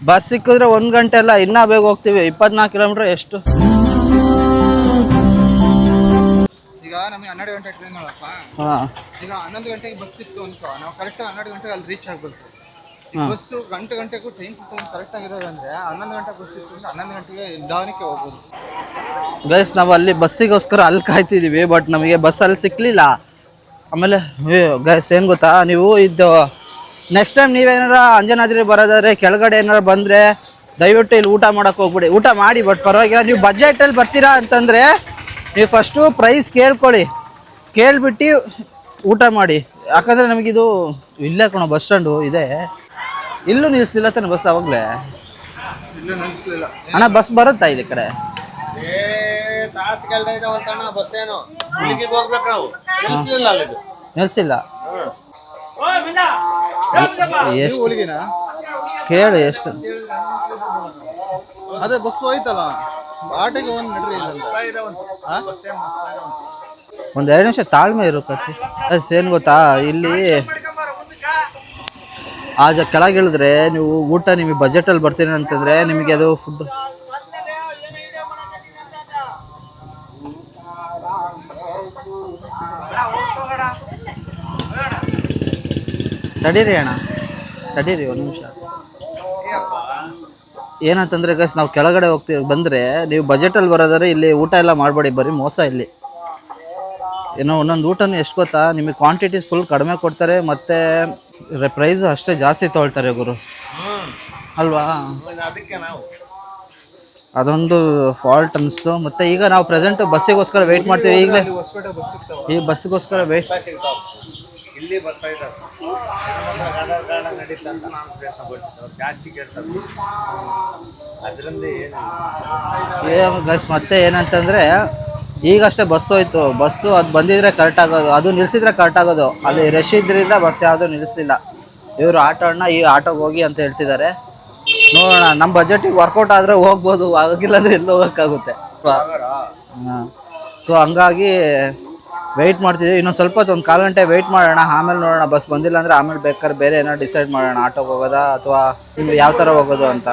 Bus ಸಿಕ್ಕಿದ್ರೆ 1 ಗಂಟೆ ಅಲ್ಲ, ಇನ್ನೂ ಬೇಗ ಹೋಗ್ತೀವಿ. 24 ಕಿಲೋಮೀಟರ್ ಎಷ್ಟು? ಈಗ ನಮಗೆ 12 ಗಂಟೆ ಟ್ರೈನ್ ಅಲ್ಲಪ್ಪ. ಈಗ 11 ಗಂಟೆಗೆ ಬಸ್ ಸಿಕ್ತು ಅನ್ಕೋ, ನಾವು ಕರೆಕ್ಟ್ 12 ಗಂಟೆಗೆ ಅಲ್ಲಿ ರೀಚ್ ಆಗಬೇಕು. ಬಸ್ಸು ಗಂಟೆಗೂ ಟೈಮ್ ಕರೆಕ್ಟ್ ಆಗಿರೋದು ಅಂದರೆ 11 ಗಂಟೆ ಬಸ್ ಸಿಕ್ತು ಅಂದರೆ 11 ಗಂಟೆಗೆ ನಿಧಾನಕ್ಕೆ ಹೋಗ್ಬೋದು. ಗೈಸ್ ನಾವು ಅಲ್ಲಿ ಬಸ್ಸಿಗೋಸ್ಕರ ಅಲ್ಲಿ ಕಾಯ್ತಿದ್ದೀವಿ, ಬಟ್ ನಮಗೆ ಬಸ್ ಅಲ್ಲಿ ಸಿಕ್ಕಲಿಲ್ಲ. ಆಮೇಲೆ ಗೈಸ್ ಏನು ಗೊತ್ತಾ, ನೀವು ಇದು ನೆಕ್ಸ್ಟ್ ಟೈಮ್ ನೀವೇನಾರ ಅಂಜನಾದ್ರಿ ಬರೋದಾದ್ರೆ ಕೆಳಗಡೆ ಏನಾರ ಬಂದರೆ ದಯವಿಟ್ಟು ಇಲ್ಲಿ ಊಟ ಮಾಡೋಕೆ ಹೋಗ್ಬಿಡಿ. ಊಟ ಮಾಡಿ, ಬಟ್ ಪರವಾಗಿಲ್ಲ. ನೀವು ಬಜೆಟಲ್ಲಿ ಬರ್ತೀರಾ ಅಂತಂದರೆ ನೀವು ಫಸ್ಟು ಪ್ರೈಸ್ ಕೇಳ್ಬಿಟ್ಟು ಊಟ ಮಾಡಿ. ಯಾಕಂದರೆ ನಮಗಿದು ಇಲ್ಲೇ ಕಣೋ ಬಸ್ ಸ್ಟ್ಯಾಂಡು ಇದೆ, ಇಲ್ಲೂ ನಿಲ್ಲಿಸ್ಲಿಲ್ಲ ತಾನೆ ಬಸ್. ಅವಾಗಲೇ ಇಲ್ಲೂ ನಿಲ್ಲಿಸ್ಲಿಲ್ಲ ಅಣ್ಣ. ಬಸ್ ಬರುತ್ತಾ ಇಲ್ಲಿ ಕಡೆ? ನಿಲ್ಸಿಲ್ಲ. ಎಷ್ಟು ಕೇಳು, ಎಷ್ಟು? ಅದೇ ಬಸ್ ಹೋಯ್ತಲ್ಲ, ಆಟೋಗೆ ಒಂದು ನಡ್ರಿ. ಒಂದು 2 ನಿಮಿಷ ತಾಳ್ಮೆ ಇರೋಕತ್ತಿ. ಏನು ಗೊತ್ತಾ, ಇಲ್ಲಿ ಕೆಳಗೆ ಇಳಿದ್ರೆ ನೀವು ಊಟ ನಿಮಗೆ ಬಜೆಟಲ್ಲಿ ಬರ್ತೀನಿ ಅಂತಂದರೆ ನಿಮಗೆ ಅದು ಫುಡ್ ತಡೀರಿ ಅಣ್ಣ, ತಡೀರಿ 1 ನಿಮಿಷ. ಏನಂತಂದರೆ ಗೈಸ್, ನಾವು ಕೆಳಗಡೆ ಬಂದರೆ ನೀವು ಬಜೆಟಲ್ಲಿ ಬರೋದಾದ್ರೆ ಇಲ್ಲಿ ಊಟ ಎಲ್ಲ ಮಾಡಬೇಡಿ, ಬರೀ ಮೋಸ ಇಲ್ಲಿ. ಏನೋ ಒಂದೊಂದು ಊಟನೂ ಎಷ್ಟು ಗೊತ್ತಾ, ನಿಮಗೆ ಕ್ವಾಂಟಿಟೀಸ್ ಫುಲ್ ಕಡಿಮೆ ಕೊಡ್ತಾರೆ, ಮತ್ತು ಪ್ರೈಸು ಅಷ್ಟೇ ಜಾಸ್ತಿ ತೊಗೊಳ್ತಾರೆ ಗುರು, ಅಲ್ವಾ? ಅದೊಂದು ಫಾಲ್ಟ್ ಅನ್ನಿಸ್ತು. ಮತ್ತು ಈಗ ನಾವು ಪ್ರೆಸೆಂಟ್ ಬಸ್ಸಿಗೋಸ್ಕರ ವೆಯ್ಟ್ ಮಾಡ್ತೀವಿ. ಈಗಲೇ ಈ ಬಸ್ಸಿಗೋಸ್ಕರ ವೆಯ್ಟ್. ಗೈಸ್ ಮತ್ತೆ ಏನಂತಂದರೆ ಈಗಷ್ಟೇ ಬಸ್ ಹೋಯ್ತು. ಬಸ್ಸು ಅದು ಬಂದಿದ್ರೆ ಕರೆಕ್ಟ್ ಆಗೋದು, ಅದು ನಿಲ್ಲಿಸಿದ್ರೆ ಕರೆಕ್ಟ್ ಆಗೋದು. ಅಲ್ಲಿ ರಶ್ ಇದ್ರಿಂದ ಬಸ್ ಯಾವುದೂ ನಿಲ್ಲಿಸ್ಲಿಲ್ಲ. ಇವರು ಆಟೋನ ಈ ಆಟೋಗೆ ಹೋಗಿ ಅಂತ ಹೇಳ್ತಿದ್ದಾರೆ. ನೋಡೋಣ, ನಮ್ಮ ಬಜೆಟಿಗೆ ವರ್ಕೌಟ್ ಆದರೆ ಹೋಗ್ಬೋದು, ಆಗಿಲ್ಲ ಅಂದರೆ ಎಲ್ಲಿ ಹೋಗೋಕ್ಕಾಗುತ್ತೆ. ಹಾಂ, ಸೊ ಹಂಗಾಗಿ ವೆಯ್ಟ್ ಮಾಡ್ತಿದ್ದೀವಿ. ಇನ್ನೊಂದು ಸ್ವಲ್ಪ ಹೊತ್ತು, 1 ಕಾಲು ಗಂಟೆ ವೆಯ್ಟ್ ಮಾಡೋಣ. ಆಮೇಲೆ ನೋಡೋಣ, ಬಸ್ ಬಂದಿಲ್ಲ ಅಂದರೆ ಆಮೇಲೆ ಬೇಕಾದ್ರೆ ಬೇರೆ ಏನೋ ಡಿಸೈಡ್ ಮಾಡೋಣ, ಆಟೋಗೆ ಹೋಗೋದಾ ಅಥವಾ ಯಾವ ಥರ ಹೋಗೋದು ಅಂತ.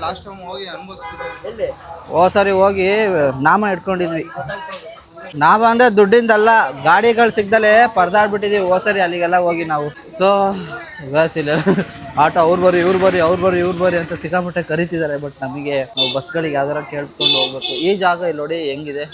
ಲಾಸ್ಟ್ ಟೈಮ್ ಹೋಗಿ ಅನ್ಭವಿಸ್ಬಿಟ್ಟು ಸರಿ ಹೋಗಿ ನಾಮ ಇಟ್ಕೊಂಡಿದ್ವಿ. ನಾಮ ಅಂದರೆ ದುಡ್ಡಿಂದಲ್ಲ, ಗಾಡಿಗಳು ಸಿಗ್ದಲೇ ಪರದಾಡ್ಬಿಟ್ಟಿದ್ದೀವಿ ಸರಿ ಅಲ್ಲಿಗೆಲ್ಲ ಹೋಗಿ ನಾವು. ಸೊ ಇಲ್ಲ ಆಟೋ ಅವ್ರು ಬರ್ರಿ ಇವ್ರು ಬರ್ರಿ ಅಂತ ಸಿಕ್ಕಾಪಟ್ಟೆ ಕರೀತಿದ್ದಾರೆ. ಬಟ್ ನಮಗೆ ನಾವು ಬಸ್ಗಳಿಗೆ ಯಾವ್ದಾರ ಕೇಳ್ಕೊಂಡು ಹೋಗ್ಬೇಕು. ಈ ಜಾಗ ಇಲ್ಲಿ ನೋಡಿ ಹೆಂಗಿದೆ,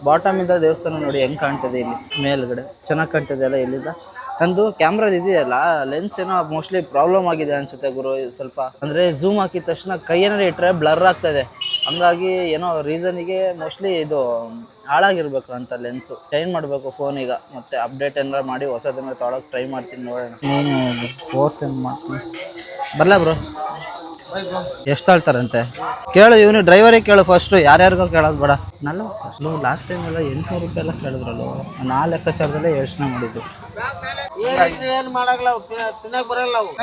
ಬಾಟಮಿಂದ ದೇವಸ್ಥಾನ ನೋಡಿ ಹೆಂಗೆ ಕಾಣ್ತದೆ. ಇಲ್ಲಿ ಮೇಲ್ಗಡೆ ಚೆನ್ನಾಗಿ ಕಾಣ್ತದೆ ಅಲ್ಲ. ಇಲ್ಲಿಂದ ನಂದು ಕ್ಯಾಮ್ರಾದ ಇದೆಯಲ್ಲ, ಲೆನ್ಸ್ ಏನೋ ಮೋಸ್ಟ್ಲಿ ಪ್ರಾಬ್ಲಮ್ ಆಗಿದೆ ಅನಿಸುತ್ತೆ ಗುರು. ಸ್ವಲ್ಪ ಅಂದರೆ ಝೂಮ್ ಹಾಕಿದ ತಕ್ಷಣ ಕೈ ಏನಾರು ಇಟ್ಟರೆ ಬ್ಲರ್ ಆಗ್ತದೆ. ಹಂಗಾಗಿ ಏನೋ ರೀಸನಿಗೆ ಮೋಸ್ಟ್ಲಿ ಇದು ಹಾಳಾಗಿರ್ಬೇಕು ಅಂತ ಲೆನ್ಸು ಚೇಂಜ್ ಮಾಡಬೇಕು ಫೋನಿಗ. ಮತ್ತೆ ಅಪ್ಡೇಟ್ ಏನಾರ ಮಾಡಿ ಹೊಸದನ್ನ ತೊಗೊಳಕ್ಕೆ ಟ್ರೈ ಮಾಡ್ತೀನಿ, ನೋಡೋಣ. ನೀನು ಫೋರ್ಸ್ ಏನು ಮಾಡ್ತೀನಿ ಬರಲ್ಲ ಬ್ರೋ. ಎಷ್ಟು ಹೇಳ್ತಾರಂತೆ ಕೇಳು, ಇವನು ಡ್ರೈವರಿಗೆ ಕೇಳು ಫಸ್ಟು, ಯಾರ್ಯಾರಿಗೋ ಕೇಳೋದು ಬೇಡ. ಲಾಸ್ಟ್ ಟೈಮ್ ಎಲ್ಲ 800 ರೂಪಾಯಿ ಎಲ್ಲ ಕೇಳಿದ್ರಲ್ಲ, ನಾ ಲೆಕ್ಕಾಚಾರದಲ್ಲೇ ಯೋಚನೆ ಮಾಡಿದ್ದು.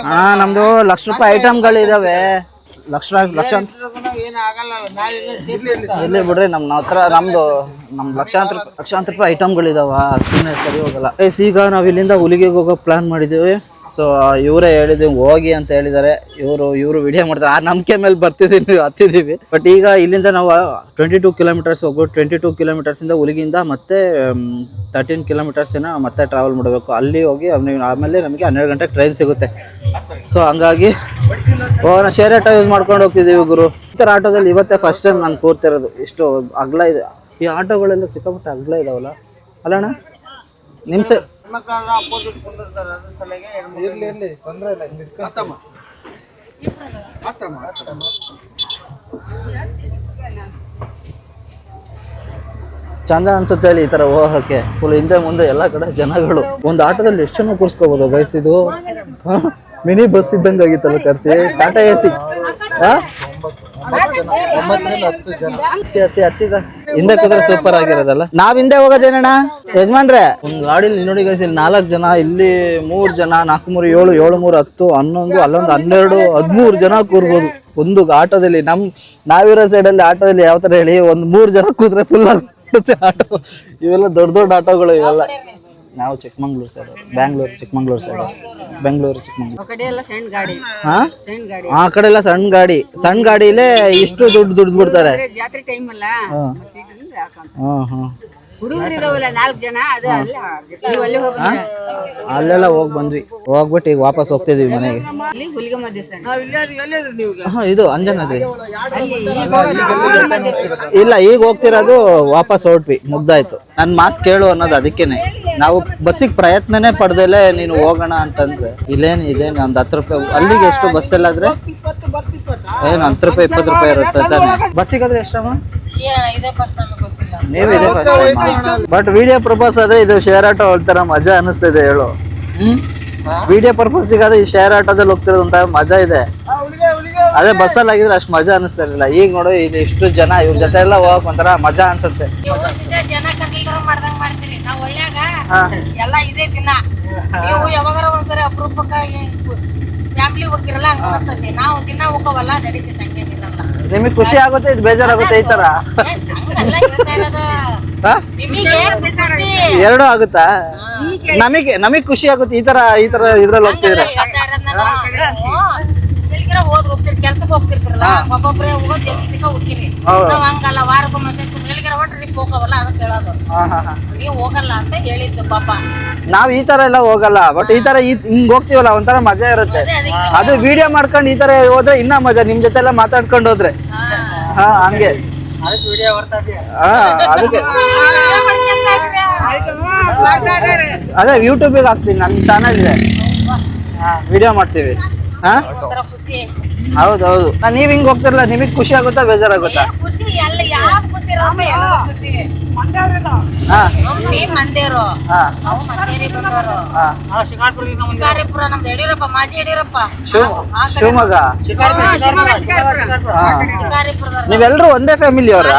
ಹಾಂ, ನಮ್ಮದು ಲಕ್ಷ ರೂಪಾಯಿ ಐಟಮ್ಗಳಿದ್ದಾವೆ. ಲಕ್ಷ ಇಲ್ಲಿ ಬಿಡ್ರಿ, ನಮ್ಮ ಹತ್ರ ನಮ್ಮ ಲಕ್ಷಾಂತರ ರೂಪಾಯಿ ಐಟಮ್ಗಳಿದಾವ. ಅದನ್ನೇ ಸರಿ ಹೋಗಲ್ಲ. ಈಗ ನಾವು ಇಲ್ಲಿಂದ ಹುಲಿಗೆಗೆ ಹೋಗೋ ಪ್ಲಾನ್ ಮಾಡಿದ್ದೀವಿ. ಸೊ ಇವರೇ ಹೇಳಿದ್ವಿ ಹೋಗಿ ಅಂತ ಹೇಳಿದ್ದಾರೆ. ಇವರು ವಿಡಿಯೋ ಮಾಡ್ತಾರೆ, ಆ ನಂಬಿಕೆ ಮೇಲೆ ಹತ್ತಿದ್ದೀವಿ. ಬಟ್ ಈಗ ಇಲ್ಲಿಂದ ನಾವು 22 ಕಿಲೋಮೀಟರ್ಸ್ ಹೋಗ್ಬೋದು. 22 ಕಿಲೋಮೀಟರ್ಸಿಂದ ಹುಲಿಗಿಂದ ಮತ್ತೆ 13 ಕಿಲೋಮೀಟರ್ಸ್ ಏನೋ ಮತ್ತೆ ಟ್ರಾವೆಲ್ ಮಾಡಬೇಕು. ಅಲ್ಲಿ ಹೋಗಿ ಆಮೇಲೆ ನಮಗೆ 12 ಗಂಟೆಗೆ ಟ್ರೈನ್ ಸಿಗುತ್ತೆ. ಸೊ ಹಂಗಾಗಿ ನಾವು ಶೇರ್ ಆಟೋ ಯೂಸ್ ಮಾಡ್ಕೊಂಡು ಹೋಗ್ತಿದ್ದೀವಿ ಗುರು. ಈ ಥರ ಆಟೋದಲ್ಲಿ ಇವತ್ತೇ ಫಸ್ಟ್ ಟೈಮ್ ನಾನು ಕೂರ್ತಿರೋದು. ಇಷ್ಟು ಅಗಲ ಇದೆ ಈ ಆಟೋಗಳೆಲ್ಲ, ಸಿಕ್ಕಾಪಟ್ಟೆ ಅಗಲ ಇದಾವಲ್ಲ ಅಲ್ಲಣ್ಣ. ನಿಮ್ಸ ಚಂದ ಅನ್ಸುತ್ತೆ ಹೇಳಿ ಈ ತರ ಹೋಗಕ್ಕೆ. ಫುಲ್ ಹಿಂದೆ ಮುಂದೆ ಎಲ್ಲ ಕಡೆ ಜನಗಳು. ಒಂದು ಆಟೋದಲ್ಲಿ ಎಷ್ಟು ಜನ ಕೂರಿಸ್ಕೋಬಹುದು ಗೈಸ್? ಇದು ಮಿನಿ ಬಸ್ ಇದ್ದಂಗೆ ಆಗಿತ್ತಲ್ಲ ಕರ್ತಿ. ಟಾಟಾ ಎಸಿ ಹಿಂದೆ ಕೂತ್ರೆ ಸೂಪರ್ ಆಗಿರೋದಲ್ಲ. ನಾವ್ ಹಿಂದೆ ಹೋಗೋದೇನಣ್ಣ ಯಜಮಾನ್ರೆ? ಒಂದ್ ಗಾಡಿಲಿ ನೋಡಿ ಗೈಸ್, ಇಲ್ಲಿ 4 ಜನ, ಇಲ್ಲಿ 3 ಜನ, 4 3 7 7 3 10 11 ಅಲ್ಲೊಂದು 12 13 ಜನ ಕೂರ್ಬೋದು ಒಂದು ಆಟೋದಲ್ಲಿ. ನಾವಿರೋ ಸೈಡಲ್ಲಿ ಆಟೋದಲ್ಲಿ ಯಾವ ತರ ಹೇಳಿ, ಒಂದ್ 3 ಜನ ಕೂತ್ರೆ ಫುಲ್ ಆಗಿರುತ್ತೆ ಆಟೋ. ಇವೆಲ್ಲ ದೊಡ್ಡ ಆಟೋಗಳು ಇವೆಲ್ಲ. ನಾವು ಚಿಕ್ಕಮಂಗ್ಳೂರು ಸೈಡ್, ಬ್ಯಾಂಗ್ಳೂರು ಚಿಕ್ಕಮಂಗ್ಳೂರು ಸೈಡ್, ಬೆಂಗಳೂರು ಚಿಕ್ಕಮಂಗ್ಳೂರು. ಆ ಕಡೆ ಎಲ್ಲ ಸಣ್ಣ ಗಾಡಿ, ಹಾ ಸಣ್ಣ ಗಾಡಿ. ಆ ಕಡೆ ಎಲ್ಲ ಸಣ್ಣ ಗಾಡಿಲೇ ಇಷ್ಟು ದುಡ್ಡು ಬಿಡ್ತಾರೆ. ಜಾತ್ರೆ ಟೈಮ್ ಅಲ್ಲ, ಸೀಟಿನಿಂದ ಹಾಕಂತ. ಹಾ ಹುಡುಗರು ಇದಾವಲ್ಲ 4 ಜನ, ಅದು ಅಲ್ಲ ನೀವು ಅಲ್ಲಿ ಹೋಗಿ ಅಲ್ಲೆಲ್ಲ ಹೋಗಿ ಬಂದ್ವಿ. ಹೋಗ್ಬಿಟ್ಟು ಈಗ ವಾಪಸ್ ಹೋಗ್ತಿದೀವಿ ಮನೆಗೆ. ಅಲ್ಲಿ ಹುಲಿಗೆಮ್ಮ ದೇವಸ್ಥಾನ. ಇದು ಅಂಜನಾದ್ರಿ. ಅಲ್ಲಿ ಹುಲಿಗೆಮ್ಮ ದೇವಸ್ಥಾನ. ಇಲ್ಲ, ಈಗ ಹೋಗ್ತಿರೋದು ವಾಪಸ್ ಹೊರಟ್ವಿ, ಮುಗ್ದಾಯ್ತು. ನನ್ ಮಾತು ಕೇಳು ಅನ್ನೋದು ಅದಕ್ಕೇನೆ. ನಾವು ಬಸ್ಸಿಗೆ ಪ್ರಯತ್ನನೇ ಪಡ್ದಲೆ ನೀನು ಹೋಗೋಣ ಅಂತಂದ್ರೆ ಇದೇನು ಒಂದ್ 10 ರೂಪಾಯಿ. ಅಲ್ಲಿಗೆ ಎಷ್ಟು ಬಸ್ ಎಲ್ಲಾದ್ರೆ ಏನು 10 ರೂಪಾಯಿ 20 ರೂಪಾಯಿ ಇರುತ್ತೆ ತಾನೆ. ಬಸ್ಸಿಗಾದ್ರೆ ಎಷ್ಟಮ್ಮ? ನೀವು ಇದೆ ಬಟ್ ವಿಡಿಯೋ ಪರ್ಪಸ್ ಅದೇ ಇದು ಶೇರ್ ಆಟೋ ಒಂಥರ ಮಜಾ ಅನಿಸ್ತಿದೆ ಹೇಳು. ವಿಡಿಯೋ ಪರ್ಪಸ್ಗಾದ್ರೆ ಈ ಶೇರ್ ಆಟೋದಲ್ಲಿ ಹೋಗ್ತಿರೋದು ಒಂಥರ ಮಜಾ ಇದೆ. ಅದೇ ಬಸ್ಸಲ್ಲಿ ಆಗಿದ್ರೆ ಅಷ್ಟು ಮಜಾ ಅನಿಸ್ತಾ ಇರಲಿಲ್ಲ. ಈಗ ನೋಡು ಇಲ್ಲಿ ಇಷ್ಟು ಜನ, ಇವ್ರ ಜೊತೆ ಎಲ್ಲ ಹೋಗಕ್ ಒಂಥರ ಮಜಾ ಅನ್ಸುತ್ತೆ. ಜನ ಮಾಡ್ದಂಗ್ ಮಾಡ್ತೀರಿ ನಾವು ಒಳ್ಳೆಯಾಗ ಎಲ್ಲ ಇದೇ ದಿನ. ನೀವು ಯಾವಾಗಾರ ಒಂದ್ಸರಿ ಅಪರೂಪಕ್ಕಾಗಿ ಫ್ಯಾಮಿಲಿ ಹೋಗಿರಲ್ಲ, ಹಂಗ ಅನಿಸ್ತೈತಿ. ನಾವು ದಿನ ಹೋಗವಲ್ಲ, ನಡೀತೈತೆ, ಹಂಗೇನಿರಲ್ಲ. ನಿಮಗ್ ಖುಷಿ ಆಗುತ್ತೆ, ಇದು ಬೇಜಾರಾಗುತ್ತೆ ಈ ತರ? ಎರಡೂ ಆಗುತ್ತಾ? ನಮಗ್ ಖುಷಿ ಆಗುತ್ತೆ ಈ ತರ ಇದ್ರಲ್ಲಿ ಹೋಗ್ತಿದ್ರೆ. ಹೋದ್ರ ಹೋಗ್ತಿರಿ, ಕೆಲ್ಸಕ್ಕೆ ಹೋಗ್ತಿರ್ತಿರಲ್ಲ, ಒಬ್ಬೊಬ್ರೆ ಹೋಗೋದ್ ಜಲ್ದಿ ಸಿಕ್ಕ ಹೋಗ್ತೀರಿ. ನಾವ್ ಹಂಗಲ್ಲ, ವಾರಕ್ಕೊಮ್ಮೆ ಎಲ್ಲಿಗಾರ ಒಟ್ಟು ಟ್ರಿಪ್ ಹೋಗವಲ್ಲ, ಅದಕ್ಕೆ ಹೇಳೋದು. ನೀವು ಹೋಗಲ್ಲ ಅಂತ ಹೇಳಿದ್ದು ಪಾಪ. ನಾವ್ ಈ ತರ ಎಲ್ಲ ಹೋಗಲ್ಲ, ಬಟ್ ಈ ತರ ಹಿಂಗ್ ಹೋಗ್ತಿವಲ್ಲ ಒಂಥರ ಮಜಾ ಇರುತ್ತೆ. ಅದು ವಿಡಿಯೋ ಮಾಡ್ಕೊಂಡು ಈ ತರ ಹೋದ್ರೆ ಇನ್ನ ಮಜಾ, ನಿಮ್ ಜೊತೆ ಎಲ್ಲ ಮಾತಾಡ್ಕೊಂಡು ಹೋದ್ರೆ. ಹಾ, ಹಂಗೆ. ಅದಕ್ಕೆ ಅದೇ ಯೂಟ್ಯೂಬಿಗೆ ಹಾಕ್ತೀನಿ, ನನ್ ಚಾನಲ್ ಇದೆ, ವಿಡಿಯೋ ಮಾಡ್ತೀವಿ. ಹಾ, ಹೌದೌದು. ನೀವ್ ಹಿಂಗ್ ಹೋಗ್ತಿರಲ್ಲ, ನಿಮಗ್ ಖುಷಿ ಆಗುತ್ತಾ ಬೇಜಾರಾಗುತ್ತಾ? ಖುಷಿ ಎಲ್ಲ, ಯಾವ್ದು ಖುಷಿ ಇರಲ್ಲ, ಎಲ್ಲ ಖುಷಿ. ಮಂದೇರು ನಾವು ಮಂದೇರಿ ಬಂದವರು. ಶಿಕಾರಿಪುರ ನಮ್ದು ಯಡಿಯೂರಪ್ಪ, ಮಾಜಿ ಯಡಿಯೂರಪ್ಪ. ಶಿವಮೊಗ್ಗ, ಶಿಕಾರಿಪುರದವ್ರು. ನೀವೆಲ್ರು ಒಂದೇ ಫ್ಯಾಮಿಲಿ ಅವರ?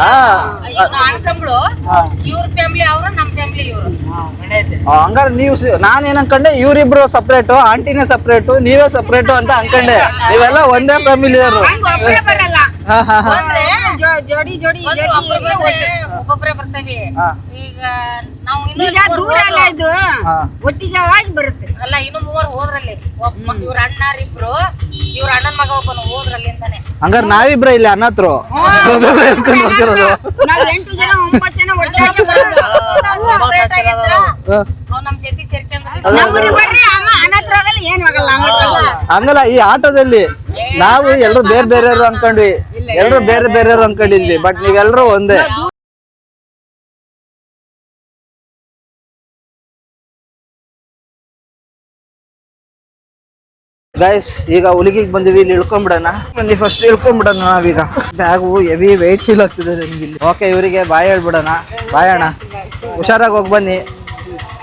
ಅಣ್ಣ ತಮ್ಮಳು, ಇವ್ರ ಫ್ಯಾಮಿಲಿ ಅವರು, ನಮ್ ಫ್ಯಾಮಿಲಿ ಇವ್ರು. ಹಂಗಾರೆ ನೀವು, ನಾನ್ ಏನ್ ಅನ್ಕೊಂಡೆ ಇವ್ರಿಬ್ರು ಸಪ್ರೇಟ್, ಆಂಟಿನೇ ಸಪ್ರೇಟ್, ನೀವೇ ಸಪ್ರೇಟ್ ಅಂತ ಅನ್ಕೊಂಡೆ. ನೀವೆಲ್ಲ ಒಂದೇ ಫ್ಯಾಮಿಲಿ ಅವರು. ಜೋಡಿ ಜೋಡಿ ಒಬ್ಬೊಬ್ರೆ ಬರ್ತೇವಿ. ಈಗ ನಾವು ಇದು ಒಟ್ಟಿಗೆ ಬರುತ್ತೆ ಅಲ್ಲ. ಇನ್ನು 3 ಹೋದ್ರಲ್ಲಿ, ಇವ್ರ ಅಣ್ಣರಿಬ್ರು, ಇವ್ರ ಅಣ್ಣನ ಮಗ ಒಬ್ಬನು ಹೋದ್ರಲ್ಲಿ ಅಂತಾನೆ. ಹಂಗಾರೆ ನಾವಿಬ್ರ ಇಲ್ಲಿ ಅಣ್ಣ ಹತ್ರ ಹೋಗ್ತಿರೋದು. 8 ಜನ 9 ಜನ ಒಟ್ಟಾಗಿ ನಮ್ ಜೊತೆ ಹಂಗಲ್ಲ, ಈ ಆಟೋದಲ್ಲಿ ನಾವು ಎಲ್ರು ಬೇರೆ ಬೇರೆಯವ್ರು ಅನ್ಕೊಂಡ್ವಿ, ಎಲ್ರು ಬೇರೆ ಬೇರೆಯವ್ರು ಅನ್ಕೊಂಡಿದ್ವಿ, ಬಟ್ ನೀವೆಲ್ರು ಒಂದೇ. ಗೈಸ್, ಈಗ ಹುಲಿಗಿಗೆ ಬಂದಿವಿ, ಇಲ್ಲಿ ಇಳ್ಕೊಂಡ್ಬಿಡೋಣ. ಬನ್ನಿ ಫಸ್ಟ್ ಇಳ್ಕೊಂಡ್ಬಿಡೋಣ ನಾವೀಗ. ಬ್ಯಾಗು ಹೆವಿ ವೆಯ್ಟ್ ಫೀಲ್ ಆಗ್ತಿದೆ ನಿಮ್ಗೆ ಇಲ್ಲಿ. ಓಕೆ, ಇವರಿಗೆ ಬಾಯ್ ಹೇಳ್ಬಿಡೋಣ. ಬಾಯ್ ಅಣ್ಣ, ಹುಷಾರಾಗಿ ಹೋಗಿ ಬನ್ನಿ.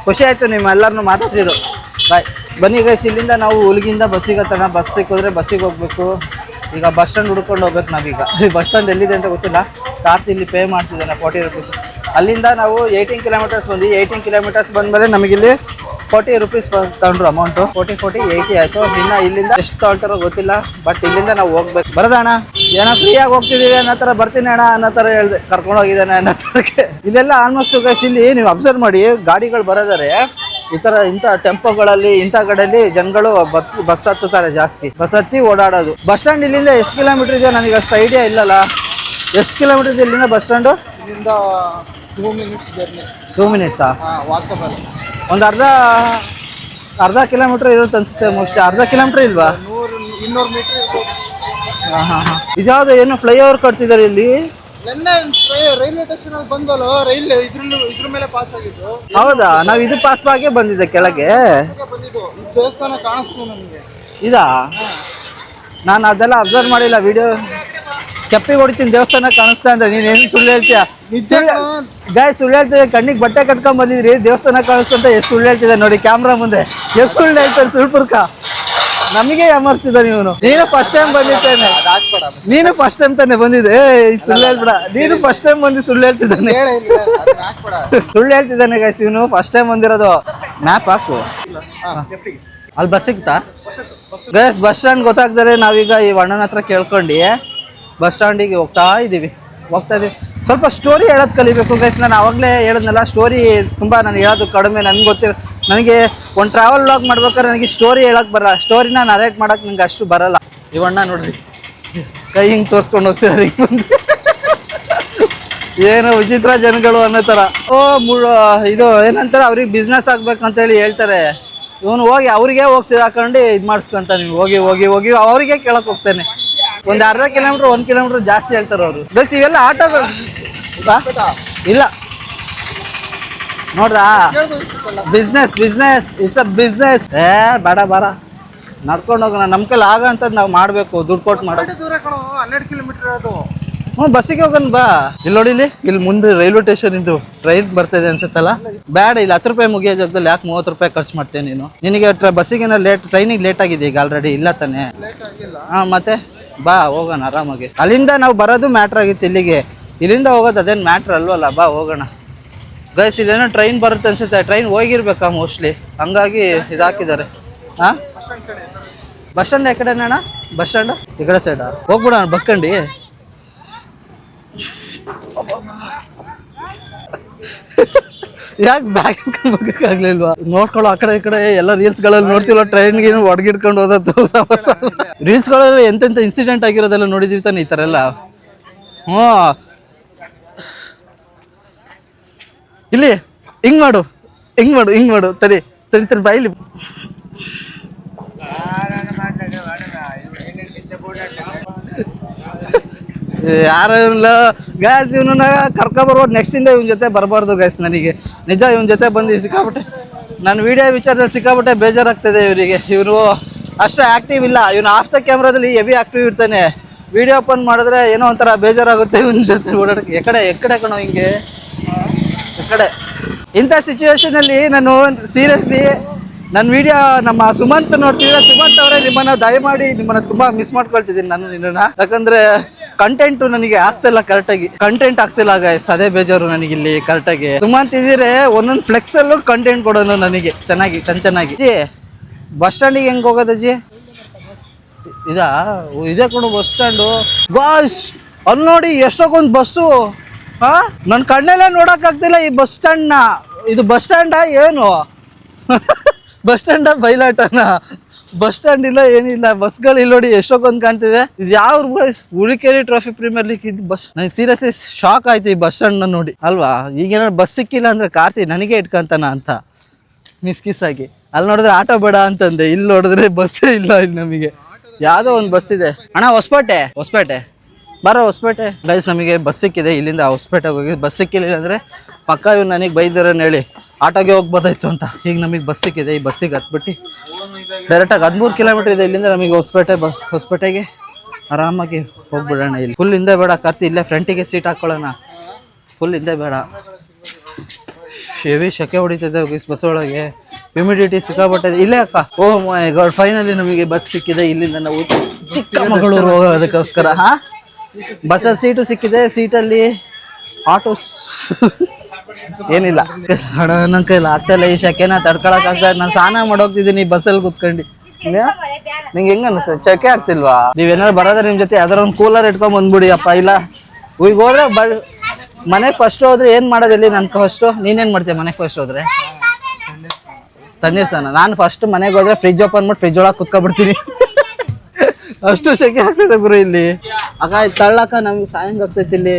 ಖುಷಿ ಆಯ್ತು ನಿಮ್ಮೆಲ್ಲರನ್ನು ಮಾತಾಡ್ತಿದ್ದು. ಬಾಯ್. ಬನ್ನಿ ಗೈಸ್, ಇಲ್ಲಿಂದ ನಾವು ಹುಲಿಗಿಂದ ಬಸ್ಸಿಗೆ ಹತ್ತೋಣ. ಬಸ್ ಸಿಕ್ಕಿದ್ರೆ ಬಸ್ಸಿಗೆ ಹೋಗ್ಬೇಕು. ಈಗ ಬಸ್ ಸ್ಟ್ಯಾಂಡ್ ಹುಡ್ಕೊಂಡು ಹೋಗ್ಬೇಕು ನಾವೀಗ. ಬಸ್ ಸ್ಟ್ಯಾಂಡ್ ಎಲ್ಲಿದೆ ಅಂತ ಗೊತ್ತಿಲ್ಲ. ಕಾರ್ತಿ ಇಲ್ಲಿ ಪೇ ಮಾಡ್ತಿದ್ದಾನೆ 40 ರೂಪೀಸ್. ಅಲ್ಲಿಂದ ನಾವು 18 ಕಿಲೋಮೀಟರ್ಸ್ ಬಂದ್ವಿ. 18 ಕಿಲೋಮೀಟರ್ಸ್ ಬಂದಮೇಲೆ ನಮಗಿಲ್ಲಿ 40 ರೂಪೀಸ್ ತಗೊಂಡ್ರು ಅಮೌಂಟು. 40 80 ಆಯಿತು. ಇನ್ನು ಇಲ್ಲಿಂದ ಎಷ್ಟು ತಗೊಳ್ತಾರೋ ಗೊತ್ತಿಲ್ಲ, ಬಟ್ ಇಲ್ಲಿಂದ ನಾವು ಹೋಗ್ಬೇಕು. ಬರೋದಣ್ಣ, ಏನೋ ಫ್ರೀಯಾಗಿ ಹೋಗ್ತಿದ್ದೀವಿ ಅನ್ನೋ ಥರ, ಬರ್ತೀನಿ ಅಣ್ಣ ಅನ್ನೋ ಥರ ಹೇಳಿದೆ, ಕರ್ಕೊಂಡು ಹೋಗಿದ್ದಾನೆ ಅನ್ನೋ ಥರಕ್ಕೆ. ಇಲ್ಲೆಲ್ಲ ಆಲ್ಮೋಸ್ಟ್ ಗೈಸ್, ಇಲ್ಲಿ ನೀವು ಅಬ್ಸರ್ವ್ ಮಾಡಿ, ಗಾಡಿಗಳು ಬರೋದಾರೆ ಈ ಥರ ಇಂಥ ಟೆಂಪೋಗಳಲ್ಲಿ, ಇಂಥ ಕಡೆಯಲ್ಲಿ ಜನಗಳು ಬಸ್ ಹತ್ತುತ್ತಾರೆ ಜಾಸ್ತಿ. ಬಸ್ ಹತ್ತಿ ಓಡಾಡೋದು. ಬಸ್ ಸ್ಟ್ಯಾಂಡ್ ಇಲ್ಲಿಂದ ಎಷ್ಟು ಕಿಲೋಮೀಟರ್ ಇದೆ ನನಗೆ ಅಷ್ಟು ಐಡಿಯಾ ಇಲ್ಲಲ್ಲ. ಎಷ್ಟು ಕಿಲೋಮೀಟರ್ ಇದೆ ಇಲ್ಲಿಂದ ಬಸ್ ಸ್ಟ್ಯಾಂಡು? ಇಲ್ಲಿಂದ 2 ಮಿನಿಟ್ಸ್ ಜರ್ನಿ. 2 ಮಿನಿಟ್ಸಾ? ವಾಕಬಲ್. ಒಂದು ಅರ್ಧ ಕಿಲೋಮೀಟರ್ ಇರುತ್ತೆ ಅನ್ಸುತ್ತೆ. ಮೋಸ್ಟ್ಲಿ ಅರ್ಧ ಕಿಲೋಮೀಟರ್ ಇಲ್ವಾ? 200 ಮೀಟರ್ ಇರ್ಬೋದು. ಇದ್ಯಾವುದು ಏನು ಫ್ಲೈಓವರ್ ಕಟ್ತಿದ್ದಾರೆ ಇಲ್ಲಿ? ರೈಲ್ವೆ ಸ್ಟೇಷನ್ ಅಲ್ಲಿ ಬಂದಲ್ಲ, ರೈಲ್ ಇದ್ರ ಮೇಲೆ ಪಾಸ್ ಆಗಿದ್ದು. ಹೌದಾ? ನಾವು ಇದು ಪಾಸ್ ಆಗೇ ಬಂದಿದ್ದೆ ಕೆಳಗೆ. ಬಂದಿದ್ದು ದೇವಸ್ಥಾನ ಕಾಣಿಸ್ತು ನಮಗೆ. ಇದಾ? ನಾನು ಅದೆಲ್ಲ ಅಬ್ಸರ್ವ್ ಮಾಡಿಲ್ಲ. ವಿಡಿಯೋ ಕೆಪ್ಪಿಗೆ ಹೊಡಿತೀನಿ, ದೇವಸ್ಥಾನ ಕಾಣಿಸ್ತಾ ಅಂದ್ರೆ. ನೀನೇನು ಸುಳ್ಳು ಹೇಳ್ತೀಯ? ಗಾಯ್, ಸುಳ್ಳು ಹೇಳ್ತಿದ್ದೆ. ಕಣ್ಣಿಗೆ ಬಟ್ಟೆ ಕಟ್ಕೊಂಡ್ ಬಂದಿದ್ರಿ, ದೇವಸ್ಥಾನ ಕಾಣಿಸ್ತಂತ ಎಷ್ಟು ಸುಳ್ಳು ಹೇಳ್ತಿದ್ದೆ ನೋಡಿ ಕ್ಯಾಮ್ರಾ ಮುಂದೆ. ಎಷ್ಟು ಸುಳ್ಳು ಹೇಳ್ತಾರೆ ಸುಳ್ಪುರ್ಕ. ನಮಗೆ ಯಾಮರ್ತಿದ್ದ ನೀನು. ನೀನು ಫಸ್ಟ್ ಟೈಮ್ ಬಂದಿದ್ದೇನೆ. ನೀನು ಫಸ್ಟ್ ಟೈಮ್ ತಾನೆ ಬಂದಿದ್ದೆ. ಸುಳ್ಳು ಹೇಳ್ಬಿಡ. ನೀನು ಫಸ್ಟ್ ಟೈಮ್ ಬಂದು ಸುಳ್ಳು ಹೇಳ್ತಿದ್ದಾನೆ. ಸುಳ್ಳು ಹೇಳ್ತಿದ್ದಾನೆ ಗೈಸ್, ಇವನು ಫಸ್ಟ್ ಟೈಮ್ ಬಂದಿರೋದು. ಮ್ಯಾಪ್ ಹಾಕು. ಅಲ್ಲಿ ಬಸ್ ಸಿಗ್ತಾ ಗೈಸ್? Bus stand ಗೊತ್ತಾಗ್ತಾರೆ. ನಾವೀಗ ಈ ಅಣ್ಣನ ಹತ್ರ ಕೇಳ್ಕೊಂಡು ಬಸ್ ಸ್ಟ್ಯಾಂಡಿಗೆ ಹೋಗ್ತಾ ಇದ್ದೀವಿ. ಹೋಗ್ತಾ ಇದೀವಿ. ಸ್ವಲ್ಪ ಸ್ಟೋರಿ ಹೇಳೋದು ಕಲಿಬೇಕು ಗೈಸ್. ನಾನು ಆವಾಗಲೇ ಹೇಳಿದ್ನಲ್ಲ, ಸ್ಟೋರಿ ತುಂಬ ನಾನು ಹೇಳೋದು ಕಡಿಮೆ. ನನಗೆ ಗೊತ್ತಿರೋ, ನನಗೆ ಒಂದು ಟ್ರಾವೆಲ್ ವ್ಲಾಗ್ ಮಾಡ್ಬೇಕಾದ್ರೆ ನನಗೆ ಸ್ಟೋರಿ ಹೇಳೋಕ್ಕೆ ಬರಲ್ಲ, ಸ್ಟೋರಿನ ನರೇಟ್ ಮಾಡೋಕ್ಕೆ ನಂಗೆ ಅಷ್ಟು ಬರಲ್ಲ. ಇವಣ್ಣ ನೋಡ್ರಿ ಕೈ ಹಿಂಗೆ ತೋರಿಸ್ಕೊಂಡು ಹೋಗ್ತಿದ್ದಾರೆ ಹಿಂಗೆ ಮುಂದೆ. ಏನು ವಿಚಿತ್ರ ಜನಗಳು ಅನ್ನೋ ಥರ. ಇದು ಏನಂತಾರೆ, ಅವ್ರಿಗೆ ಬಿಸ್ನೆಸ್ ಆಗ್ಬೇಕಂತೇಳಿ ಹೇಳ್ತಾರೆ. ಇವನು ಹೋಗಿ ಅವ್ರಿಗೆ ಹೋಗಿ ಹಾಕೊಂಡು ಇದು ಮಾಡಿಸ್ಕೊಂತ, ನೀವು ಹೋಗಿ ಹೋಗಿ ಹೋಗಿ ಅವರಿಗೆ ಕೇಳಕ್ಕೆ ಹೋಗ್ತಾನೆ. ಒಂದು ಅರ್ಧ ಕಿಲೋಮೀಟ್ರ್ 1 ಕಿಲೋಮೀಟ್ರ್ ಜಾಸ್ತಿ ಹೇಳ್ತಾರೆ ಅವರು. ಬಸ್ ಇವೆಲ್ಲ ಆಟೋಗಳು ಇಲ್ಲ ನೋಡ್ರಾ, ಬಿಸ್ನೆಸ್ ಇಟ್ಸ್ ಅ ಬಿಸ್ನೆಸ್. ಬೇಡ ಬಾರ ನಡ್ಕೊಂಡು ಹೋಗೋಣ, ನಮ್ಮ ಕೈಲಿ ಆಗಂತದ್ದು ನಾವು ಮಾಡಬೇಕು, ದುಡ್ಡು ಕೊಟ್ಟು ಮಾಡೋದು. ದೂರ ಕಣೋ, 12 ಕಿಲೋಮೀಟರ್ ಅದು. ಬಸ್ಸಿಗೆ ಹೋಗೋಣ ಬಾ. ಇಲ್ಲಿ ನೋಡಿ, ಇಲ್ಲಿ ಮುಂದೆ ರೈಲ್ವೆ ಸ್ಟೇಷನ್ ಇದು ಟ್ರೈನ್ ಬರ್ತಾಯಿದೆ ಅನ್ಸುತ್ತಲ್ಲ. ಬೇಡ, ಇಲ್ಲಿ 10 ರೂಪಾಯಿ ಮುಗಿಯೋ ಜಾಗದಲ್ಲಿ ಯಾಕೆ 30 ರೂಪಾಯಿ ಖರ್ಚು ಮಾಡ್ತೇನೆ ನೀನು? ನಿನಗೆ ಬಸ್ಸಿಗೆ ಟ್ರೈನಿಗೆ ಲೇಟ್ ಆಗಿದೆ ಈಗ ಆಲ್ರೆಡಿ, ಇಲ್ಲ ತಾನೆ? ಹಾಂ ಮತ್ತೆ ಬಾ ಹೋಗೋಣ ಆರಾಮಾಗಿ. ಅಲ್ಲಿಂದ ನಾವು ಬರೋದು ಮ್ಯಾಟ್ರ್ ಆಗಿತ್ತು, ಇಲ್ಲಿಂದ ಹೋಗೋದು ಅದೇನು ಮ್ಯಾಟ್ರ್ ಅಲ್ವಲ್ಲ. ಬಾ ಹೋಗೋಣ ಗೈಸ್. ಇಲ್ಲೇನೋ ಟ್ರೈನ್ ಬರುತ್ತೆ ಅನ್ಸುತ್ತೆ, ಟ್ರೈನ್ ಹೋಗಿರ್ಬೇಕಾ ಮೋಸ್ಟ್ಲಿ, ಹಂಗಾಗಿ ಇದಾಕಿದ್ದಾರೆ. ಹಾಂ, ಬಸ್ ಸ್ಟ್ಯಾಂಡ್ ಈ ಕಡೆ ಅಣ್ಣ, ಬಸ್ ಸ್ಟ್ಯಾಂಡ್ ಈ ಕಡೆ ಸೈಡಾ? ಹೋಗ್ಬಿಡೋಣ ಬಕ್ಕಂಡಿ. ಯಾಕೆ ಬ್ಯಾಗ್ ಹೋಗಕ್ಕಾಗ್ಲಿಲ್ವಾ? ನೋಡ್ಕೊಳ್ಳೋ ಆ ಕಡೆ ಈ ಕಡೆ ಎಲ್ಲ ರೀಲ್ಸ್ಗಳಲ್ಲಿ ನೋಡ್ತಿಲ್ಲ, ಟ್ರೈನ್ಗೆ ಒಡಗಿಡ್ಕೊಂಡು ಹೋದದ್ದು. ರೀಲ್ಸ್ಗಳಲ್ಲಿ ಎಂತೆಂಥ ಇನ್ಸಿಡೆಂಟ್ ಆಗಿರೋದೆಲ್ಲ ನೋಡಿದೀವಿ ತಾನೆ, ಈ ಥರ ಎಲ್ಲ. ಹ್ಞೂ, ಇಲ್ಲಿ ಹಿಂಗ್ ಮಾಡು ತಡಿ ಬಾಯಿಲಿ. ಯಾರು ಇಲ್ಲ ಗ್ಯಾಸ್, ಇವನನ್ನ ಕರ್ಕೊಬರ್ಬೋದು. ನೆಕ್ಸ್ಟಿಂದ ಇವನ ಜೊತೆ ಬರಬಾರ್ದು ಗ್ಯಾಸ್. ನನಗೆ ನಿಜ ಇವನ ಜೊತೆ ಬಂದು ಸಿಕ್ಕಾಬಿಟ್ಟೆ, ನಾನು ವಿಡಿಯೋ ವಿಚಾರದಲ್ಲಿ ಸಿಕ್ಕಾಬಿಟ್ಟೆ ಬೇಜಾರಾಗ್ತದೆ ಇವರಿಗೆ. ಇವರು ಅಷ್ಟು ಆ್ಯಕ್ಟಿವ್ ಇಲ್ಲ. ಇವನು ಆಫ್ ದ ಕ್ಯಾಮ್ರಾದಲ್ಲಿ ಹೆವಿ ಆ್ಯಕ್ಟಿವ್ ಇರ್ತಾನೆ, ವಿಡಿಯೋ ಓಪನ್ ಮಾಡಿದ್ರೆ ಏನೋ ಒಂಥರ ಬೇಜಾರಾಗುತ್ತೆ ಇವನ ಜೊತೆ ಓಡಾಡೋಕ್ಕೆ. ಎಕಡೆ ಕಣೋ ಹಿಂಗೆ ಎಕಡೆ. ಇಂಥ ಸಿಚುವೇಶನಲ್ಲಿ ನಾನು ಸೀರಿಯಸ್ಲಿ ನನ್ನ ವಿಡಿಯೋ ನಮ್ಮ ಸುಮಂತ್ ನೋಡ್ತಿದ್ರೆ, ಸುಮಂತ್ ಅವರೇ ನಿಮ್ಮನ್ನು ದಯಮಾಡಿ ನಿಮ್ಮನ್ನು ತುಂಬ ಮಿಸ್ ಮಾಡ್ಕೊಳ್ತಿದ್ದೀನಿ ನಾನು ನಿನ್ನನ್ನು. ಯಾಕಂದರೆ ಕಂಟೆಂಟು ನನಗೆ ಆಗ್ತಿಲ್ಲ, ಕರೆಕ್ಟಾಗಿ ಕಂಟೆಂಟ್ ಆಗ್ತಿಲ್ಲ ಗೈಸ್. ಅದೇ ಬೇಜಾರು ನನಗಿಲ್ಲಿ ಕರೆಕ್ಟಾಗಿ. ಸುಮಂತ್ ಇದ್ದೀರೆ ಒಂದೊಂದು ಫ್ಲೆಕ್ಸಲ್ಲೂ ಕಂಟೆಂಟ್ ಕೊಡೋನು ನನಗೆ ಚೆನ್ನಾಗಿ ಚೆನ್ನಾಗಿ. ಜಿ ಬಸ್ ಸ್ಟ್ಯಾಂಡಿಗೆ ಹೆಂಗೆ ಹೋಗೋದಜ್ಜಿ? ಇದೇ ಕೊಡು ಬಸ್ ಸ್ಟ್ಯಾಂಡು. ಗಾಯ್ಸ್ ಅಲ್ಲಿ ನೋಡಿ ಎಷ್ಟೊಂದು ಬಸ್ಸು. ಹಾಂ, ನನ್ನ ಕಣ್ಣೆಲ್ಲ ನೋಡೋಕ್ಕಾಗ್ತಿಲ್ಲ ಈ ಬಸ್ ಸ್ಟ್ಯಾಂಡ್ನ. ಇದು ಬಸ್ ಸ್ಟ್ಯಾಂಡಾ ಏನು? ಬಸ್ ಸ್ಟ್ಯಾಂಡ ಬಯಲಾಟನ? ಬಸ್ ಸ್ಟ್ಯಾಂಡ್ ಇಲ್ಲ, ಏನಿಲ್ಲ. ಬಸ್ಗಳು ಇಲ್ಲಿ ನೋಡಿ ಎಷ್ಟೊಂದು ಕಾಣ್ತಿದೆ. ಇದು ಯಾವ bus? Hulikeri trophy premier league ಇದು ಬಸ್. ನನಗೆ ಸೀರಿಯಸ್ಲಿ ಶಾಕ್ ಆಯ್ತು ಈ ಬಸ್ ಸ್ಟ್ಯಾಂಡ್ನ ನೋಡಿ ಅಲ್ವಾ. ಈಗೇನಾದ್ರು ಬಸ್ ಸಿಕ್ಕಿಲ್ಲ ಅಂದರೆ ಕಾರ್ತಿ ನನಗೆ ಇಟ್ಕೊಂತಾನ ಅಂತ ಮಿಸ್ ಆಗಿ. ಅಲ್ಲಿ ನೋಡಿದ್ರೆ ಆಟೋ ಬೇಡ ಅಂತಂದೆ, ಇಲ್ಲಿ ನೋಡಿದ್ರೆ ಬಸ್ಸೇ ಇಲ್ಲ. ಇಲ್ಲಿ ನಮಗೆ ಯಾವುದೋ ಒಂದು ಬಸ್ ಇದೆ. ಅಣ್ಣ ಹೊಸಪೇಟೆ ಬರೋ ಹೊಸಪೇಟೆ ಗೈಸ್. ನಮಗೆ ಬಸ್ ಸಿಕ್ಕಿದೆ, ಇಲ್ಲಿಂದ ಹೊಸಪೇಟೆಗೆ ಹೋಗಿ. ಬಸ್ ಸಿಕ್ಕಿಲ್ಲ ಅಂದರೆ ಪಕ್ಕ ಇವ್ನು ನನಗೆ ಬೈದಿರೋನು ಹೇಳಿ ಆಟೋಗೆ ಹೋಗ್ಬೋದಾಯ್ತು ಅಂತ. ಈಗ ನಮಗೆ ಬಸ್ ಸಿಕ್ಕಿದೆ, ಈ ಬಸ್ಸಿಗೆ ಹತ್ಬಿಟ್ಟು ಡೈರೆಕ್ಟಾಗಿ 13 ಕಿಲೋಮೀಟ್ರ್ ಇದೆ ಇಲ್ಲಿಂದ ನಮಗೆ ಹೊಸಪೇಟೆಗೆ. ಆರಾಮಾಗಿ ಹೋಗ್ಬಿಡೋಣ. ಇಲ್ಲಿ ಫುಲ್ ಹಿಂದೆ ಬೇಡ ಕಾರ್ತಿ, ಇಲ್ಲೇ ಫ್ರಂಟಿಗೆ ಸೀಟ್ ಹಾಕ್ಕೊಳ್ಳೋಣ. ಫುಲ್ ಹಿಂದೆ ಬೇಡ, ಹೆವಿ ಶೆಕೆ ಹೊಡಿತಿದೆ ಬಸ್ ಒಳಗೆ, ಹ್ಯೂಮಿಡಿಟಿ ಸಿಕ್ಕಾಪಟ್ಟಿದೆ. ಇಲ್ಲೇ ಅಕ್ಕ. ಓ ಮೈ ಗಾಡ್, ಫೈನಲಿ ನಮಗೆ ಬಸ್ ಸಿಕ್ಕಿದೆ. ಇಲ್ಲಿಂದ ನಾವು ಚಿಕ್ಕಮಗಳೂರು ಹೋಗೋದಕ್ಕೋಸ್ಕರ. ಹಾಂ, ಬಸ್ಸಲ್ಲಿ ಸೀಟು ಸಿಕ್ಕಿದೆ. ಸೀಟಲ್ಲಿ ಆಟೋ ಏನಿಲ್ಲ. ಹಣ ನನ್ನ ಕೈಲಿ ಆಗ್ತಾಯಿಲ್ಲ, ಈ ಶೆಕೆನ ತಡ್ಕೊಳಕ್ಕಾಗ್ತಾ. ನಾನು ಸ್ನಾನ ಮಾಡೋಗ್ತಿದ್ದೀನಿ ಬಸ್ಸಲ್ಲಿ ಕೂತ್ಕೊಂಡು. ನಿಂಗೆ ಹೆಂಗ ಅನಿಸ್ತದೆ? ಶೆಕೆ ಆಗ್ತಿಲ್ವಾ? ನೀವೇನಾದ್ರು ಬರೋದ್ರೆ ನಿಮ್ಮ ಜೊತೆ ಯಾವ್ದಾರು ಒಂದು ಕೂಲರ್ ಇಟ್ಕೊಂಡ್ ಬಂದ್ಬಿಡಿ ಅಪ್ಪ. ಇಲ್ಲ ಈಗ ಹೋದ್ರೆ ಮನೆಗೆ ಫಸ್ಟ್ ಹೋದ್ರೆ ಏನು ಮಾಡೋದು ಹೇಳಿ? ನನ್ಗೆ ಫಸ್ಟು ನೀನೇನು ಮಾಡ್ತೀಯ ಮನೆಗೆ ಫಸ್ಟ್ ಹೋದ್ರೆ? ತಣ್ಣೀರು ಸ್ನಾನ. ನಾನು ಫಸ್ಟ್ ಮನೆಗೆ ಹೋದ್ರೆ ಫ್ರಿಜ್ ಓಪನ್ ಮಾಡಿ ಫ್ರಿಜ್ ಒಳಗೆ ಕುತ್ಕೊಬಿಡ್ತೀನಿ. ಅಷ್ಟು ಶೆಕೆ ಆಗ್ತದೆ ಗುರು ಇಲ್ಲಿ. ಆಗ ತಳ್ಳಕ ನಮ್ಗೆ ಸಾಯಂಗ್ ಆಗ್ತೈತಿ ಇಲ್ಲಿ.